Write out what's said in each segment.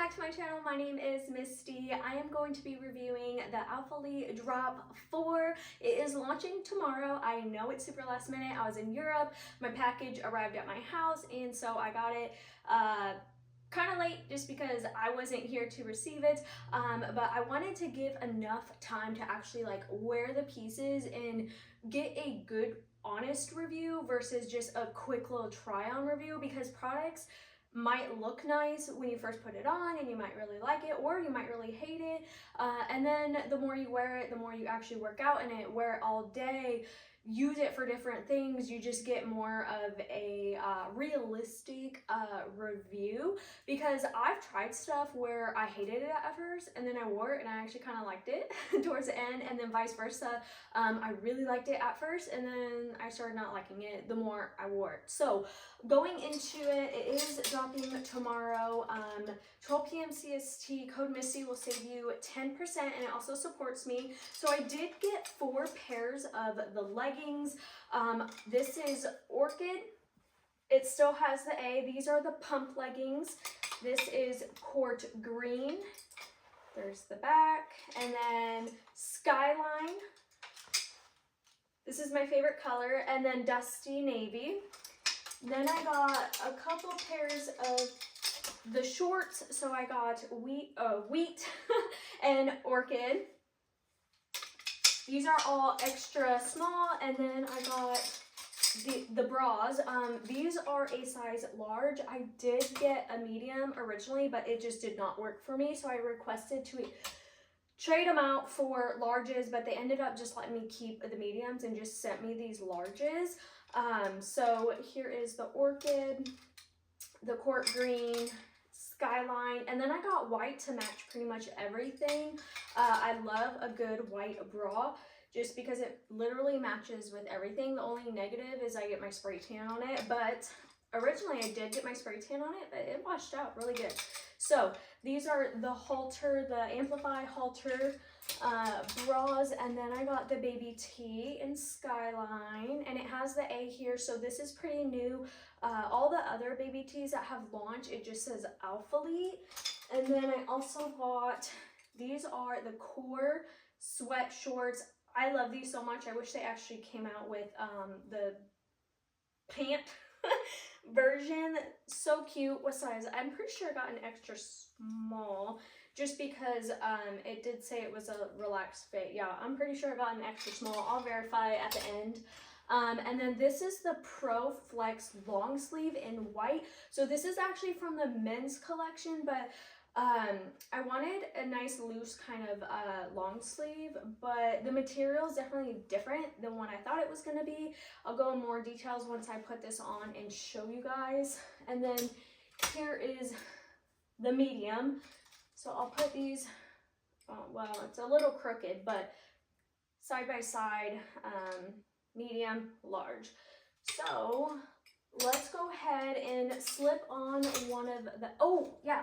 back to my channel. My name is Misty. I am going to be reviewing the Alphalete Drop 4. It is launching tomorrow. I know it's super last minute. I was in Europe. My package arrived at my house, and so I got it kind of late just because I wasn't here to receive it, but I wanted to give enough time to actually like wear the pieces and get a good honest review versus just a quick little try on review, because products might look nice when you first put it on and you might really like it, or you might really hate it, and then the more you wear it, the more you actually work out in it, wear it all day, use it for different things, you just get more of a realistic review. Because I've tried stuff where I hated it at first and then I wore it and I actually kind of liked it towards the end, and then vice versa. I really liked it at first and then I started not liking it the more I wore it. So going into it, it is dropping tomorrow, 12 p.m. CST. Code Misty will save you 10%, and it also supports me. So I did get 4 pairs of the leggings. This is Orchid. It still has the A. These are the pump leggings. This is Court Green. There's the back. And then Skyline. This is my favorite color. And then Dusty Navy. Then I got a couple pairs of the shorts. So I got Wheat and Orchid. These are all extra small, and then I got the bras. These are a size large. I did get a medium originally, but it just did not work for me, so I requested to trade them out for larges, but they ended up just letting me keep the mediums and just sent me these larges. So here is the Orchid, the Court Green, Skyline, and then I got white to match pretty much everything. I love a good white bra just because it literally matches with everything. The only negative is I get my spray tan on it, but originally I did get my spray tan on it, but it washed out really good. So these are the halter, the Amplify halter bras, and then I got the baby tee in Skyline, and it has the A here, so this is pretty new. All the other baby tees that have launched, it just says Alphalete. And then I also got, these are the Core sweat shorts. I love these so much. I wish they actually came out with the pant version. So cute. What size? I'm pretty sure I got an extra small, just because it did say it was a relaxed fit. Yeah, I'm pretty sure I got an extra small. I'll verify at the end. And then this is the Pro Flex long sleeve in white. So this is actually from the men's collection, but I wanted a nice loose kind of long sleeve, but the material is definitely different than what I thought it was going to be. I'll go in more details once I put this on and show you guys. And then here is the medium. So I'll put these, well, it's a little crooked, but side by side, medium, large. So let's go ahead and slip on one of the, oh yeah,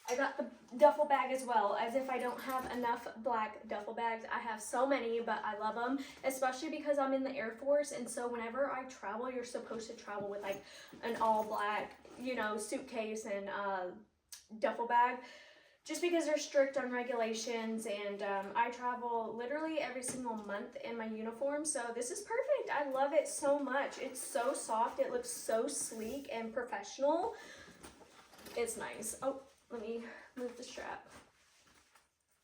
I got the duffel bag as well, as if I don't have enough black duffel bags. I have so many, but I love them, especially because I'm in the Air Force, and so whenever I travel, you're supposed to travel with like an all black, you know, suitcase and duffel bag, just because they're strict on regulations, and I travel literally every single month in my uniform, so this is perfect. I love it so much. It's so soft. It looks so sleek and professional. It's nice. Oh, let me move the strap.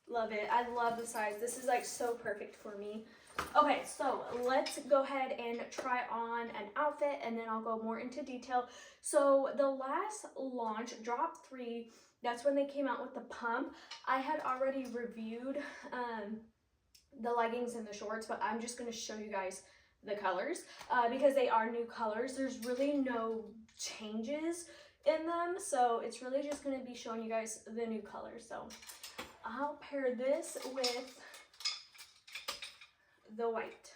Love it. I love the size. This is like so perfect for me. Okay, so let's go ahead and try on an outfit, and then I'll go more into detail. So the last launch, Drop 3, that's when they came out with the pump. I had already reviewed the leggings and the shorts, but I'm just going to show you guys the colors because they are new colors. There's really no changes in them, so it's really just going to be showing you guys the new colors. So I'll pair this with the white.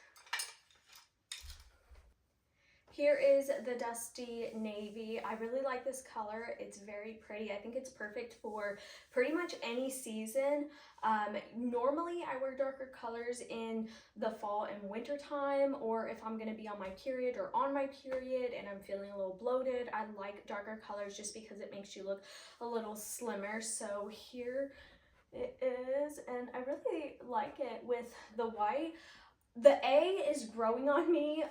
Here is the dusty navy. I really like this color. It's very pretty. I think it's perfect for pretty much any season. Normally I wear darker colors in the fall and winter time, or if I'm going to be on my period or on my period and I'm feeling a little bloated, I like darker colors just because it makes you look a little slimmer. So here it is, and I really like it with the white. The A is growing on me.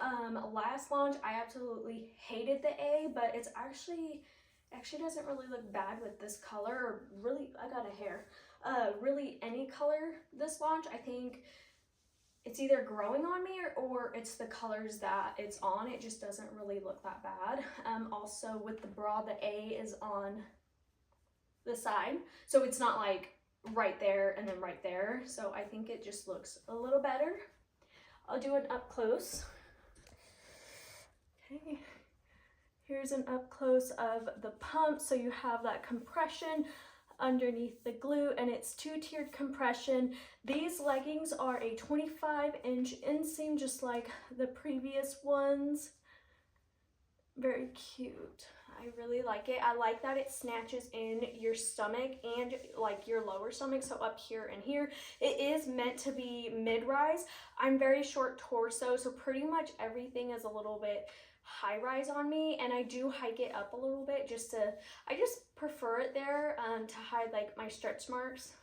Last launch I absolutely hated the A, but it's actually doesn't really look bad with this color, or really, I got a hair. Really any color this launch. I think it's either growing on me or it's the colors that it's on. It just doesn't really look that bad. Also with the bra, the A is on the side, so it's not like right there and then right there. So I think it just looks a little better. I'll do an up close. Okay, here's an up close of the pump. So you have that compression underneath the glute, and it's 2-tiered compression. These leggings are a 25-inch inseam, just like the previous ones. Very cute. I really like it. I like that it snatches in your stomach and like your lower stomach, so up here and here. It is meant to be mid-rise. I'm very short torso, so pretty much everything is a little bit high-rise on me, and I do hike it up a little bit just to, I just prefer it there to hide like my stretch marks.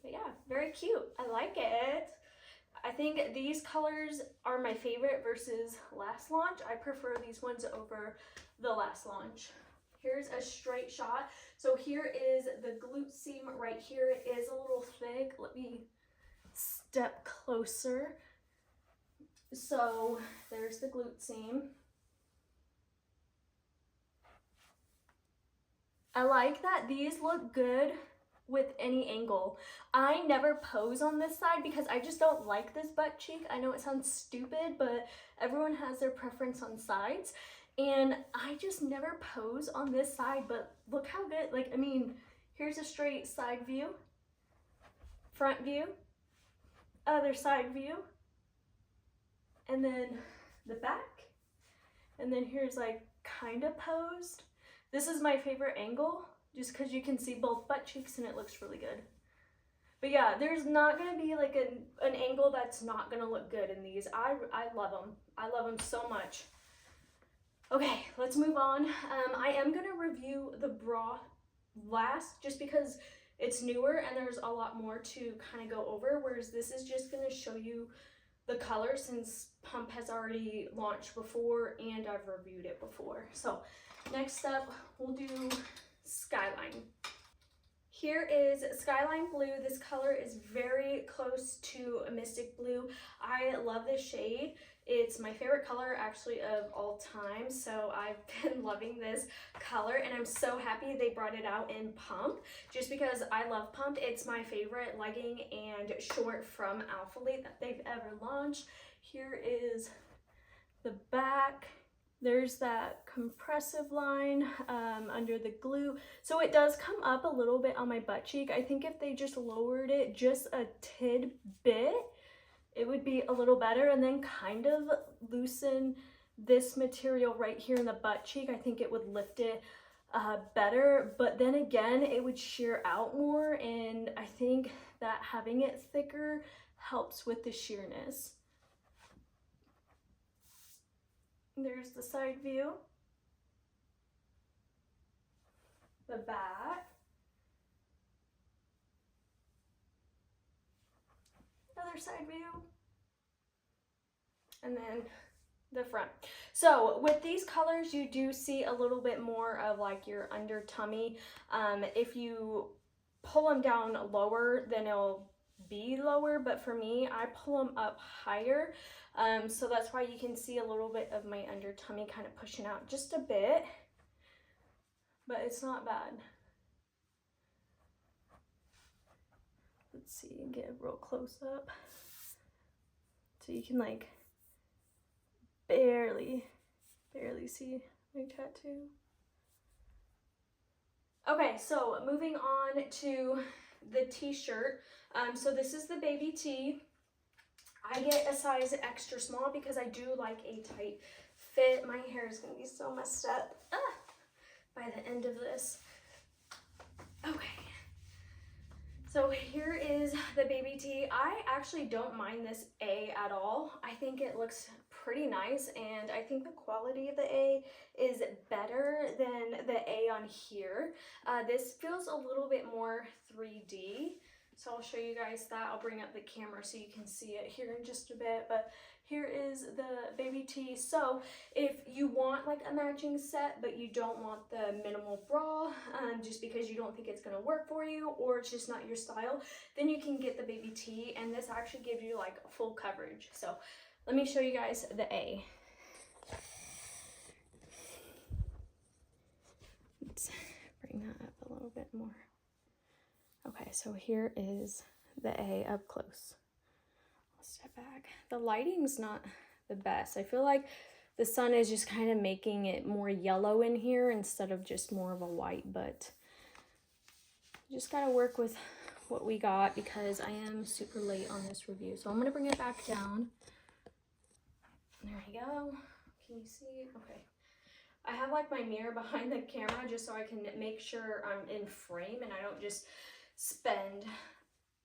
But yeah, very cute. I like it. I think these colors are my favorite versus last launch. I prefer these ones over the last launch. Here's a straight shot. So here is the glute seam right here. It is a little thick. Let me step closer. So there's the glute seam. I like that these look good with any angle. I never pose on this side because I just don't like this butt cheek. I know it sounds stupid, but everyone has their preference on sides, and I just never pose on this side. But look how good, like, I mean, here's a straight side view, front view, other side view, and then the back, and then here's like kind of posed. This is my favorite angle, just because you can see both butt cheeks and it looks really good. But yeah, there's not going to be like an angle that's not going to look good in these. I love them. I love them so much. Okay, let's move on. I am going to review the bra last just because it's newer and there's a lot more to kind of go over, whereas this is just going to show you the color since Pump has already launched before and I've reviewed it before. So next up, we'll do Skyline. Here is Skyline Blue. This color is very close to a Mystic Blue. I love this shade. It's my favorite color actually of all time, so I've been loving this color and I'm so happy they brought it out in Pump just because I love Pump. It's my favorite legging and short from Alphalete that they've ever launched. Here is the back. There's that compressive line under the glute. So it does come up a little bit on my butt cheek. I think if they just lowered it just a tidbit, it would be a little better, and then kind of loosen this material right here in the butt cheek. I think it would lift it better, but then again, it would sheer out more, and I think that having it thicker helps with the sheerness. There's the side view, the back, other side view, and then the front. So with these colors, you do see a little bit more of like your under tummy. If you pull them down lower, then it'll be lower, but for me, I pull them up higher. So that's why you can see a little bit of my under tummy kind of pushing out just a bit, but it's not bad. Let's see, get a real close up. So you can like barely see my tattoo. Okay, so moving on to the t-shirt. So this is the baby tee. I I get a size extra small because I do like a tight fit. My hair is gonna be so messed up by the end of this. Okay. So here is the baby tee. I actually don't mind this A at all. I think it looks pretty nice, and I think the quality of the A is better than the A on here. This feels a little bit more 3D. So I'll show you guys that. I'll bring up the camera so you can see it here in just a bit. But here is the baby tee. So if you want like a matching set, but you don't want the minimal bra, just because you don't think it's gonna work for you, or it's just not your style, then you can get the baby tee, and this actually gives you like full coverage. So let me show you guys the A. Let's bring that up a little bit more. Okay, so here is the A up close. I'll step back. The lighting's not the best. I feel like the sun is just kind of making it more yellow in here instead of just more of a white, but you just gotta work with what we got because I am super late on this review. So I'm gonna bring it back down. There we go. Can you see? Okay. I have like my mirror behind the camera just so I can make sure I'm in frame and I don't just spend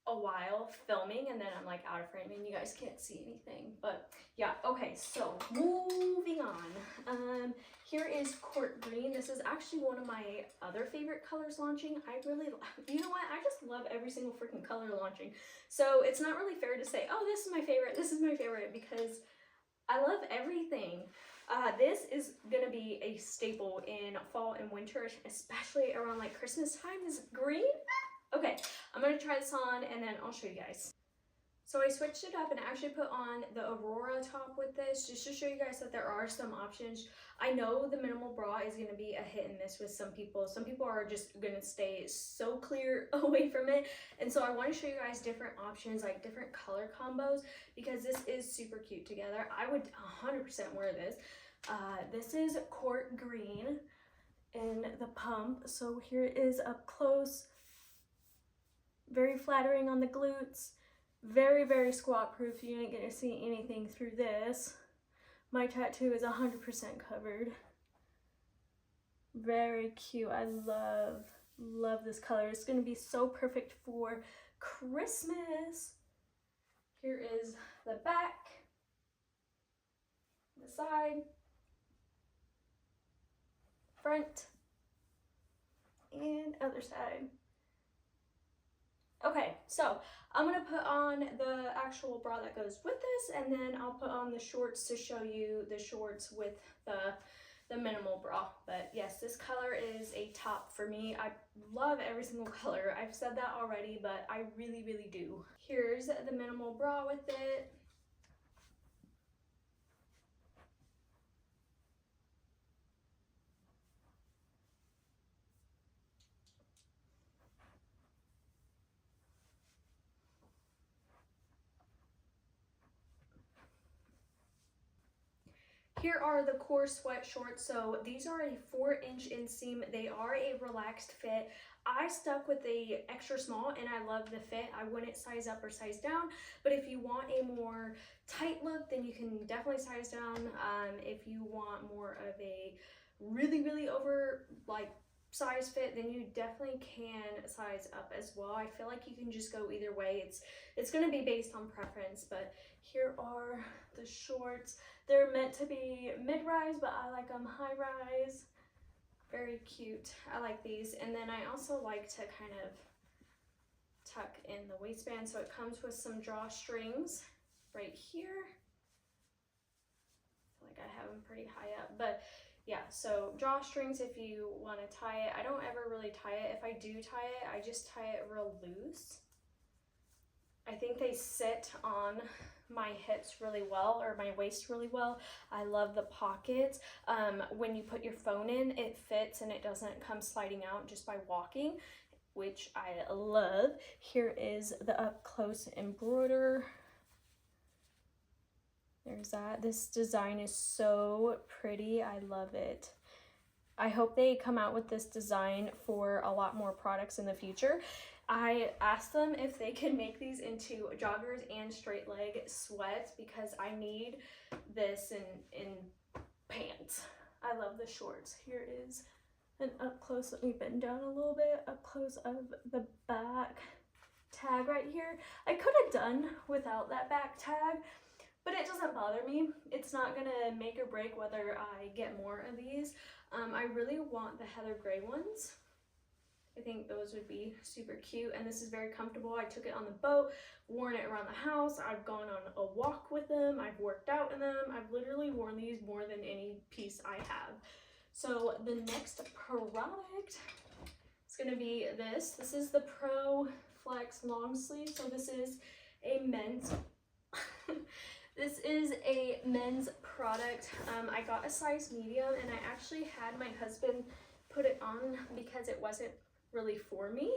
a while filming and then I'm like out of frame and you guys can't see anything. But yeah, okay, so moving on. Here is Court Green. This is actually one of my other favorite colors launching. You know what, I just love every single freaking color launching, so it's not really fair to say, oh, this is my favorite, because I love everything. This is gonna be a staple in fall and winter, especially around like Christmas time. Is green. Okay, I'm gonna try this on and then I'll show you guys. So I switched it up and actually put on the Aurora top with this just to show you guys that there are some options. I know the minimal bra is gonna be a hit and miss with some people. Some people are just gonna stay so clear away from it. And so I wanna show you guys different options, like different color combos, because this is super cute together. I would 100% wear this. This is Court Green in the pump. So here it is up close. Very flattering on the glutes. Very, very squat proof. You ain't gonna see anything through this. My tattoo is 100% covered. Very cute. I love this color. It's gonna be so perfect for Christmas. Here is the back, the side, front, and other side. Okay, so I'm gonna put on the actual bra that goes with this, and then I'll put on the shorts to show you the shorts with the minimal bra. But yes, this color is a top for me. I love every single color. I've said that already, but I really, really do. Here's the minimal bra with it. Here are the core sweat shorts. So these are a 4-inch inseam. They are a relaxed fit. I stuck with the extra small and I love the fit. I wouldn't size up or size down, but if you want a more tight look, then you can definitely size down. If you want more of a really, really over like size fit, then you definitely can size up as well. I feel like you can just go either way. It's going to be based on preference, but here are the shorts. They're meant to be mid-rise, but I like them high-rise. Very cute. I like these. And then I also like to kind of tuck in the waistband, so it comes with some drawstrings right here. I feel like I have them pretty high up, but yeah, so drawstrings if you want to tie it. I don't ever really tie it. If I do tie it, I just tie it real loose. I think they sit on my hips really well, or my waist really well. I love the pockets. When you put your phone in, it fits and it doesn't come sliding out just by walking, which I love. Here is the up close embroider. There's that. This design is so pretty. I love it. I hope they come out with this design for a lot more products in the future. I asked them if they could make these into joggers and straight leg sweats because I need this in pants. I love the shorts. Here is an up close. Let me bend down a little bit. Up close of the back tag right here. I could have done without that back tag, but it doesn't bother me. It's not gonna make or break whether I get more of these. I really want the heather gray ones. I think those would be super cute, and this is very comfortable. I took it on the boat, worn it around the house. I've gone on a walk with them. I've worked out in them. I've literally worn these more than any piece I have. So the next product is gonna be this. This is the Pro Flex long sleeve. So this is a men's this is a men's product. I got a size medium, and I actually had my husband put it on because it wasn't really for me,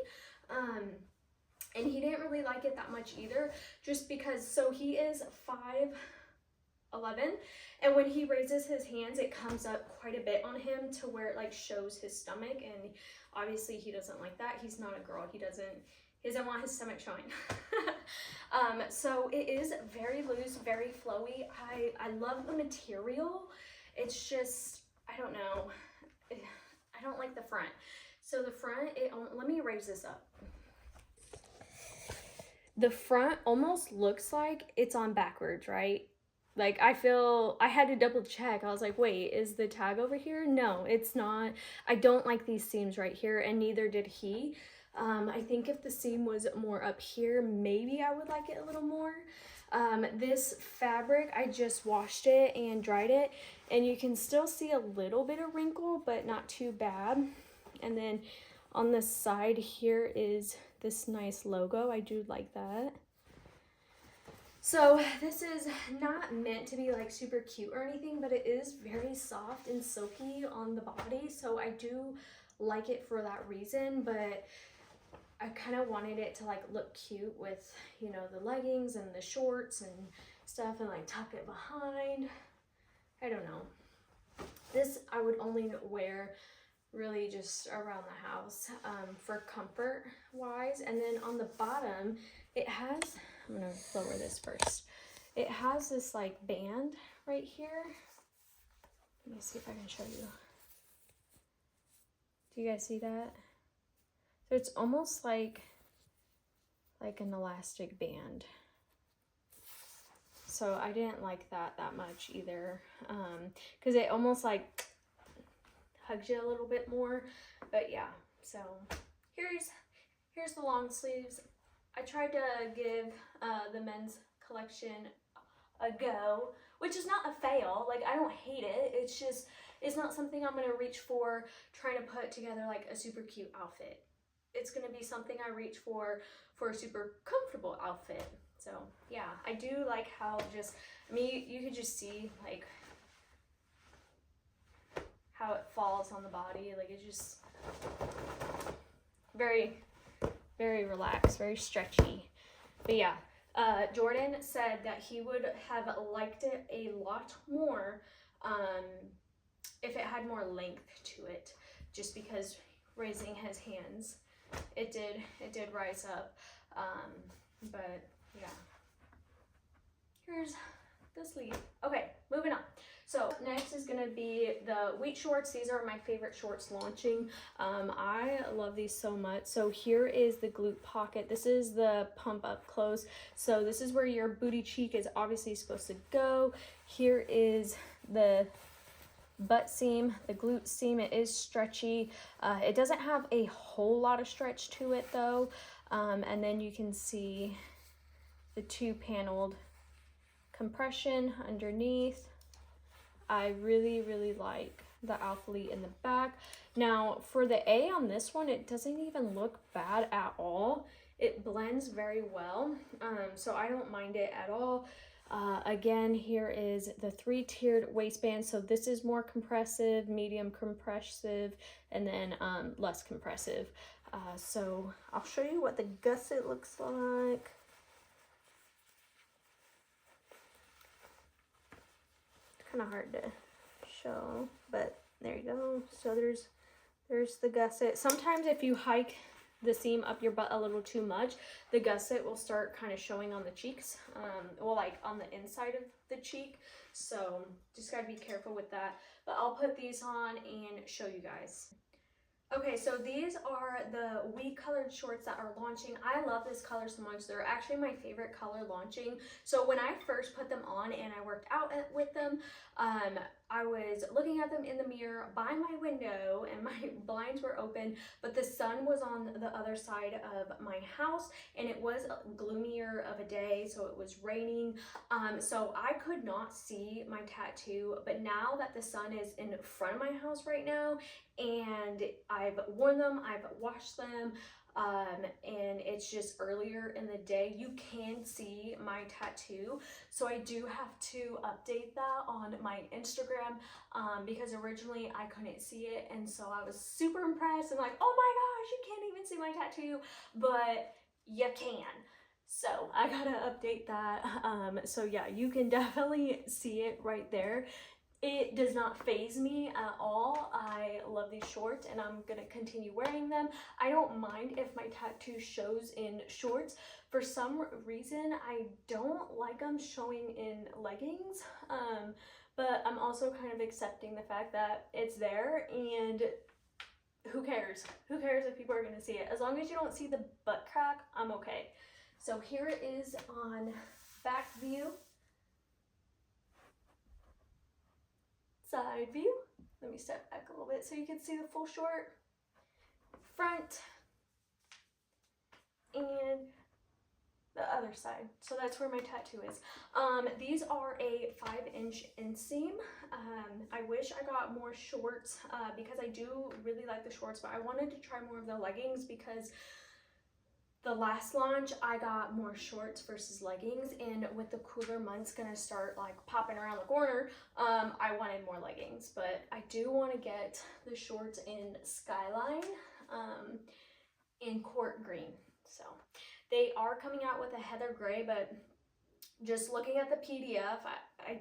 and he didn't really like it that much either, just because, so he is 5'11", and when he raises his hands it comes up quite a bit on him to where it like shows his stomach, and obviously he doesn't like that. He's not a girl. He doesn't want his stomach showing. So it is very loose, very flowy. I love the material. It's just, I don't know, I don't like the front. So the front, let me raise this up. The front almost looks like it's on backwards, right? Like I had to double check. I was like, wait, is the tag over here? No, it's not. I don't like these seams right here, and neither did he. I think if the seam was more up here, maybe I would like it a little more. This fabric, I just washed it and dried it, and you can still see a little bit of wrinkle, but not too bad. And then on the side here is this nice logo. I do like that. So this is not meant to be like super cute or anything, but it is very soft and silky on the body. So I do like it for that reason, but I kind of wanted it to like look cute with, you know, the leggings and the shorts and stuff, and like tuck it behind. I don't know. This I would only wear really just around the house for comfort wise. And then on the bottom it has, I'm gonna lower this first, it has this like band right here. Let me see if I can show you. Do you guys see that? So it's almost like an elastic band. So I didn't like that much either, because it almost like hugs you a little bit more. But yeah, so here's the long sleeves. I tried to give the men's collection a go, which is not a fail. Like, I don't hate it. It's just, it's not something I'm gonna reach for trying to put together like a super cute outfit. It's gonna be something I reach for a super comfortable outfit. So yeah, I do like how just, I mean, you could just see like how it falls on the body. Like, it's just very, very relaxed, very stretchy. But yeah, Jordan said that he would have liked it a lot more if it had more length to it, just because raising his hands, it did rise up. But yeah, here's the sleeve. Okay, moving on. So next is gonna be the wheat shorts. These are my favorite shorts launching. I love these so much. So here is the glute pocket. This is the pump up close. So this is where your booty cheek is obviously supposed to go. Here is the butt seam, the glute seam. It is stretchy. It doesn't have a whole lot of stretch to it though. And then you can see the two paneled compression underneath. I really, really like the Alphalete in the back. Now for the A on this one, it doesn't even look bad at all. It blends very well, so I don't mind it at all. Again, here is the 3-tiered waistband. So this is more compressive, medium compressive, and then less compressive. So I'll show you what the gusset looks like. Kind of hard to show, but there you go. So there's the gusset. Sometimes if you hike the seam up your butt a little too much, the gusset will start kind of showing on the cheeks, well, like on the inside of the cheek. So just gotta be careful with that. But I'll put these on and show you guys. Okay, so these are the wheat colored shorts that are launching. I love this color so much. They're actually my favorite color launching. So when I first put them on and I worked out with them, I was looking at them in the mirror by my window and my blinds were open, but the sun was on the other side of my house and it was gloomier of a day, so it was raining. So I could not see my tattoo, but now that the sun is in front of my house right now and I've worn them, I've washed them, and it's just earlier in the day, you can see my tattoo. So I do have to update that on my Instagram, because originally I couldn't see it, and so I was super impressed and like, oh my gosh, you can't even see my tattoo, but you can. So I gotta update that. So yeah, you can definitely see it right there. It does not faze me at all. I love these shorts and I'm gonna continue wearing them. I don't mind if my tattoo shows in shorts. For some reason, I don't like them showing in leggings, but I'm also kind of accepting the fact that it's there and who cares? Who cares if people are gonna see it? As long as you don't see the butt crack, I'm okay. So here it is on back view. Side view. Let me step back a little bit so you can see the full short. Front. And the other side. So that's where my tattoo is. These are a 5-inch inseam. I wish I got more shorts, because I do really like the shorts, but I wanted to try more of the leggings because the last launch I got more shorts versus leggings, and with the cooler months gonna start like popping around the corner, I wanted more leggings. But I do want to get the shorts in Skyline, in Court Green. So they are coming out with a heather gray, but just looking at the PDF, I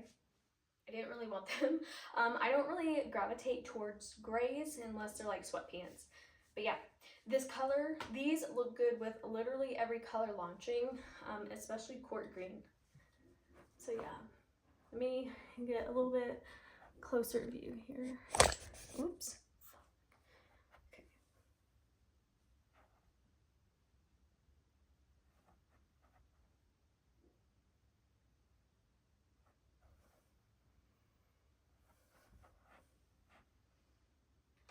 didn't really want them. I don't really gravitate towards grays unless they're like sweatpants. But yeah, this color, these look good with literally every color launching, especially Court Green. So yeah, let me get a little bit closer view here. Oops.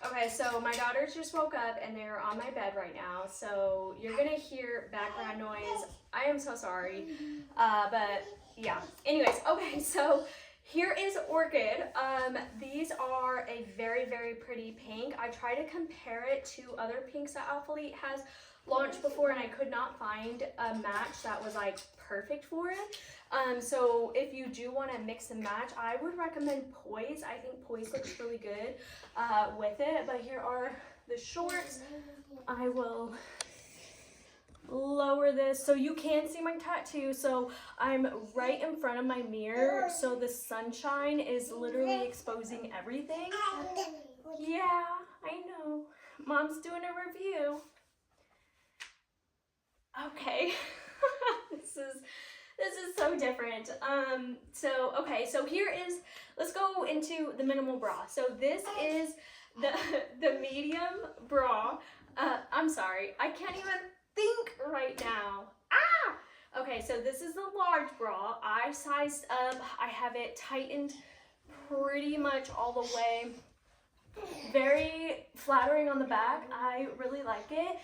Okay, so my daughters just woke up and they're on my bed right now, so you're gonna hear background noise. I am so sorry, but yeah. Anyways, okay, so here is Orchid. These are a very, very pretty pink. I try to compare it to other pinks that Alphalete has launched before, and I could not find a match that was like perfect for it. So if you do want to mix and match, I would recommend Poise. I think Poise looks really good with it. But here are the shorts. I will lower this so you can see my tattoo. So I'm right in front of my mirror, so the sunshine is literally exposing everything. Yeah, I know. Mom's doing a review. Okay. This is so different. Okay, so here is, let's go into the minimal bra. So this is the medium bra. I'm sorry, I can't even think right now. Ah! Okay, so this is the large bra. I sized up, I have it tightened pretty much all the way. Very flattering on the back. I really like it.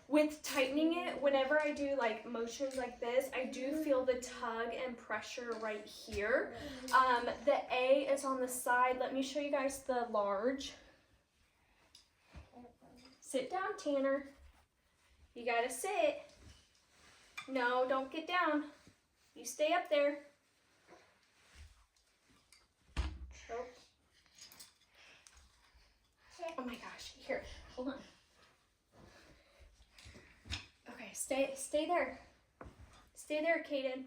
With tightening it, whenever I do like motions like this, I do feel the tug and pressure right here. The A is on the side. Let me show you guys the large. Sit down, Tanner. You gotta sit. No, don't get down. You stay up there. Oh, oh my gosh, here, hold on. Stay there. Stay there, Kaden.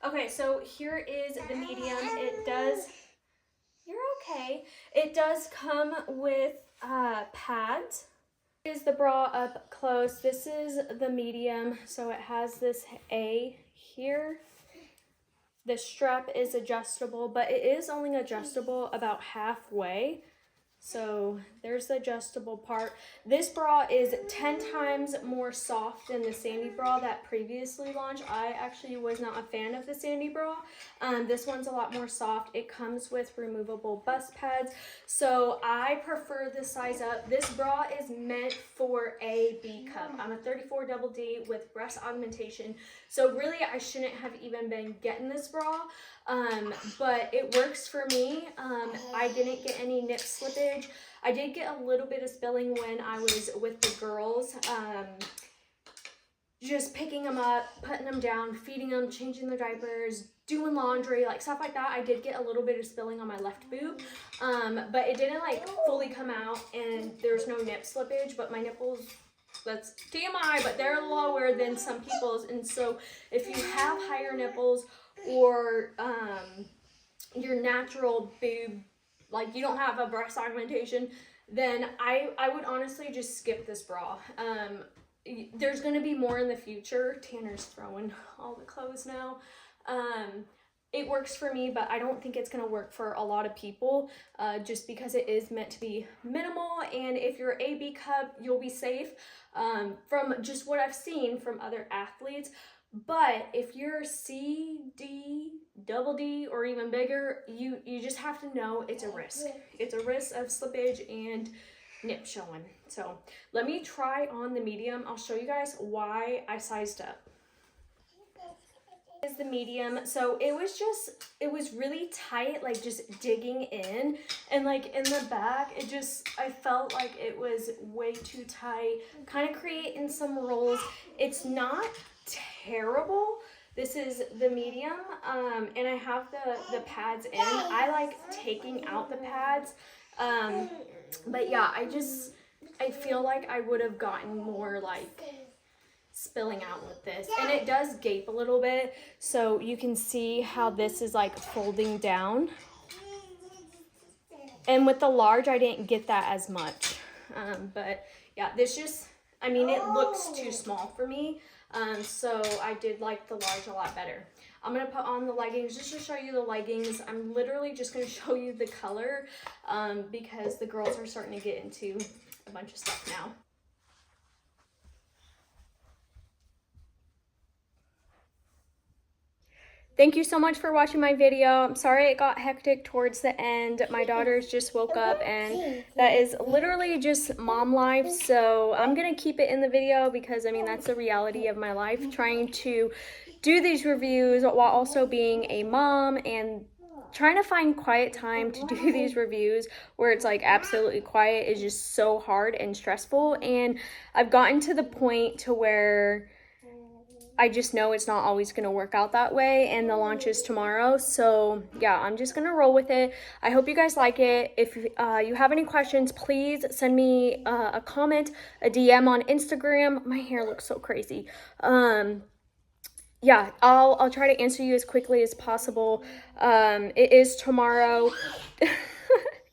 Okay, so here is the medium. It does, you're okay. It does come with pads. Is the bra up close. This is the medium, so it has this A here. The strap is adjustable, but it is only adjustable about halfway. So there's the adjustable part. This bra is 10 times more soft than the Sandy bra that previously launched. I actually was not a fan of the Sandy bra. This one's a lot more soft. It comes with removable bust pads. So I prefer this size up. This bra is meant for a B cup. I'm a 34 double D with breast augmentation. So really I shouldn't have even been getting this bra. But it works for me. I didn't get any nip slippage. I did get a little bit of spilling when I was with the girls, just picking them up, putting them down, feeding them, changing their diapers, doing laundry, like stuff like that. I did get a little bit of spilling on my left boob, but it didn't like fully come out, and there's no nip slippage, but my nipples, that's TMI, but they're lower than some people's. And so if you have higher nipples, or your natural boob, like you don't have a breast augmentation, then I would honestly just skip this bra. There's going to be more in the future. Tanner's throwing all the clothes now. It works for me, but I don't think it's going to work for a lot of people, just because it is meant to be minimal. And if you're a B cup, you'll be safe, from just what I've seen from other athletes. But if you're C, D, double D, or even bigger, you just have to know it's a risk. It's a risk of slippage and nip showing. So let me try on the medium. I'll show you guys why I sized up. Is the medium. So it was really tight, like just digging in, and like in the back I felt like it was way too tight, kind of creating some rolls. It's not terrible. This is the medium, and I have the pads in. I like taking out the pads, but yeah, I feel like I would have gotten more like spilling out with this, and it does gape a little bit, so you can see how this is like folding down. And with the large, I didn't get that as much, but yeah, this just, I mean, it looks too small for me. So I did like the large a lot better. I'm going to put on the leggings just to show you the leggings. I'm literally just going to show you the color, because the girls are starting to get into a bunch of stuff now. Thank you so much for watching my video. I'm sorry it got hectic towards the end. My daughters just woke up, and that is literally just mom life. So I'm going to keep it in the video because, I mean, that's the reality of my life. Trying to do these reviews while also being a mom and trying to find quiet time to do these reviews where it's like absolutely quiet is just so hard and stressful. And I've gotten to the point to where I just know it's not always going to work out that way, and the launch is tomorrow. So yeah, I'm just going to roll with it. I hope you guys like it. If you have any questions, please send me a comment, a DM on Instagram. My hair looks so crazy. Yeah, I'll try to answer you as quickly as possible. It is tomorrow.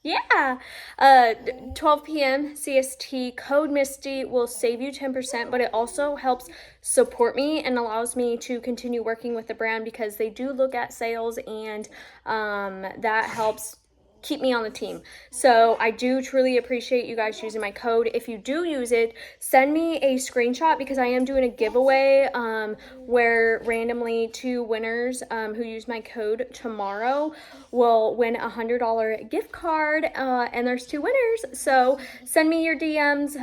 Yeah, 12 p.m. CST. Code Misty will save you 10%, but it also helps support me and allows me to continue working with the brand because they do look at sales, and that helps keep me on the team. So I do truly appreciate you guys using my code. If you do use it, send me a screenshot because I am doing a giveaway where randomly 2 winners who use my code tomorrow will win a $100 gift card, and there's 2 winners. So send me your DMs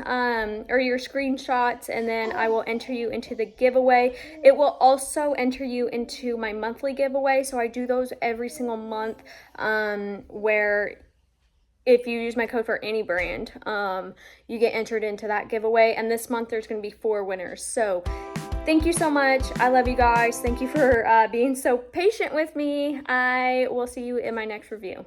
or your screenshots, and then I will enter you into the giveaway. It will also enter you into my monthly giveaway. So I do those every single month, where if you use my code for any brand, you get entered into that giveaway. And this month there's going to be 4 winners. So thank you so much. I love you guys. Thank you for being so patient with me. I will see you in my next review.